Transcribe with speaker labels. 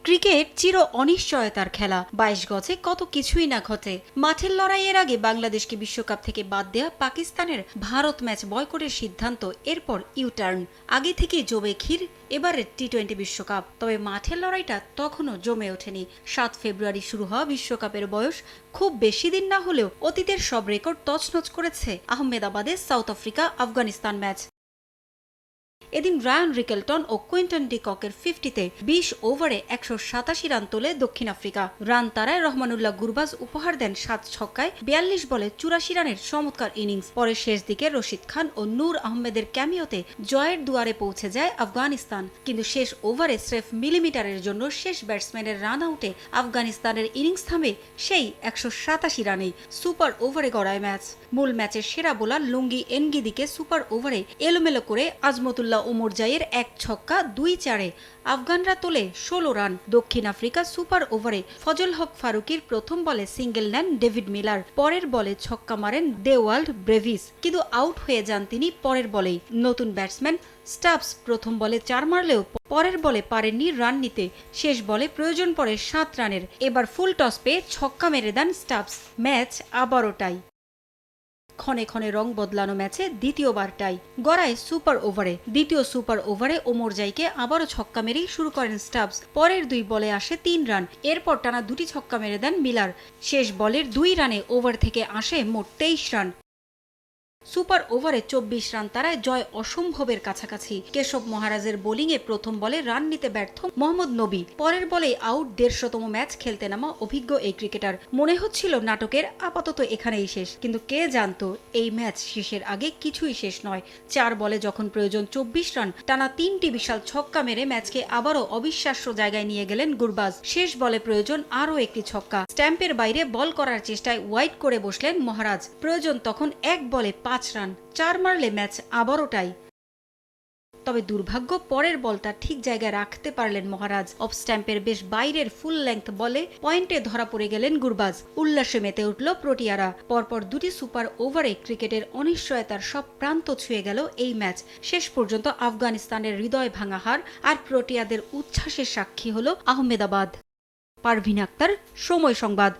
Speaker 1: Cricket চির অনিশ্চয়তার খেলা। ২২ গজে কত কিছুই না ঘটে। মাঠের লড়াইয়ের আগে বাংলাদেশকে বিশ্বকাপ থেকে বাদ দেয়া পাকিস্তানের ভারত ম্যাচ বয়কটের সিদ্ধান্ত, এরপর ইউটার্ন। আগে থেকেই জমে ক্ষীর এবারের টি-20 বিশ্বকাপ। তবে মাঠের লড়াইটা তখনও জমে ওঠেনি। ৭ ফেব্রুয়ারি শুরু হওয়া বিশ্বকাপের বয়স খুব বেশি দিন না হলেও অতীতের সব রেকর্ড তছনছ করেছে আহমেদাবাদে সাউথ আফ্রিকা আফগানিস্তান ম্যাচ। এদিন রায়ান রিকেলটন ও কুইন্টন ডি ককের 50-তে ২০ ওভারে ১৮৭ রান তোলে দক্ষিণ আফ্রিকা। রান তারায় রহমানুল্লাহ গুরবাজ উপহার দেন ৭ ছক্কায় ৪২ বলে ৮৪ রানের চমৎকার ইনিংস। পরে শেষ দিকে রশিদ খান ও নূর আহমেদের ক্যামিওতে জয়ের দুয়ারে পৌঁছে যায় আফগানিস্তান। কিন্তু শেষ ওভারে স্রেফ মিলিমিটারের জন্য শেষ ব্যাটসম্যানের রান আউটে আফগানিস্তানের ইনিংস থামে সেই ১৮৭ রানেই। সুপার ওভারে গড়ায় ম্যাচ। মূল ম্যাচের সেরা বোলার লুঙ্গি এনগিদিকে সুপার ওভারে এলোমেলো করে আজমতুল্লাহ ওমরজাইয়ের ১ ছক্কা ২ চারে আফগানরা তোলে ১৬ রান। দক্ষিণ আফ্রিকা সুপার ওভারে ফজল হক ফারুকীর প্রথম বলে সিঙ্গেল নেন ডেভিড মিলার। পরের বলে ছক্কা মারেন দেওয়াল্ড ব্রেভিস, কিন্তু আউট হয়ে যান তিনি পরের বলেই। নতুন ব্যাটসম্যান স্টাবস প্রথম বলে ৪ মারলেও পরের বলে পারেননি রান নিতে। শেষ বলে প্রয়োজন পড়ে ৭ রানের। এবার ফুল টস পেয়ে ছক্কা মেরে দেন স্টাবস। ম্যাচ আবারও টাই। ক্ষণে ক্ষণে রং বদলানো ম্যাচে দ্বিতীয়বার টাই গড়ায় সুপার ওভারে। দ্বিতীয় সুপার ওভারে ওমরজাইকে আবারও ছক্কা মেরেই শুরু করেন স্টাবস। পরের ২ বলে আসে ৩ রান। এরপর টানা ২টি ছক্কা মেরে দেন মিলার। শেষ বলের ২ রানে ওভার থেকে আসে মোট ২৩ রান। সুপার ওভারে ২৪ রান তারায় জয় অসম্ভবের কাছাকাছি। কেশব মহারাজের বোলিংয়ে প্রথম বলে রান নিতে ব্যর্থ মোহাম্মদ নবী। পরের বলেই আউট। ১৫০তম ম্যাচ খেলতে নামা অভিজ্ঞ এই ক্রিকেটার। মনে হচ্ছিল নাটকের আপাতত এখানেই শেষ, কিন্তু কে জানতো এই ম্যাচ শেষের আগে কিছুই শেষ নয়। ৪ বলে যখন প্রয়োজন ২৪ রান, টানা ৩টি বিশাল ছক্কা মেরে ম্যাচকে আবারও অবিশ্বাস্য জায়গায় নিয়ে গেলেন গুরবাজ। শেষ বলে প্রয়োজন আরও একটি ছক্কা। স্ট্যাম্পের বাইরে বল করার চেষ্টায় ওয়াইড করে বসলেন মহারাজ। প্রয়োজন তখন ১ বলে ৫ রান। ৪ মারলে ম্যাচ আবারও টাই। তবে দুর্ভাগ্য, পরের বলটা ঠিক জায়গায় রাখতে পারলেন মহারাজ। অফ স্ট্যাম্পের বেশ বাইরের ফুল লেংথ বলে পয়েন্টে ধরা পড়ে গেলেন গুরবাজ। উল্লাসে মেতে উঠল প্রোটিয়ারা। পরপর ২টি সুপার ওভারে ক্রিকেটের অনিশ্চয়তার সব প্রান্ত ছুঁয়ে গেল এই ম্যাচ। শেষ পর্যন্ত আফগানিস্তানের হৃদয় ভাঙা হার আর প্রোটিয়াদের উচ্ছ্বাসের সাক্ষী হল আহমেদাবাদ। পারভিন আক্তার, সময় সংবাদ।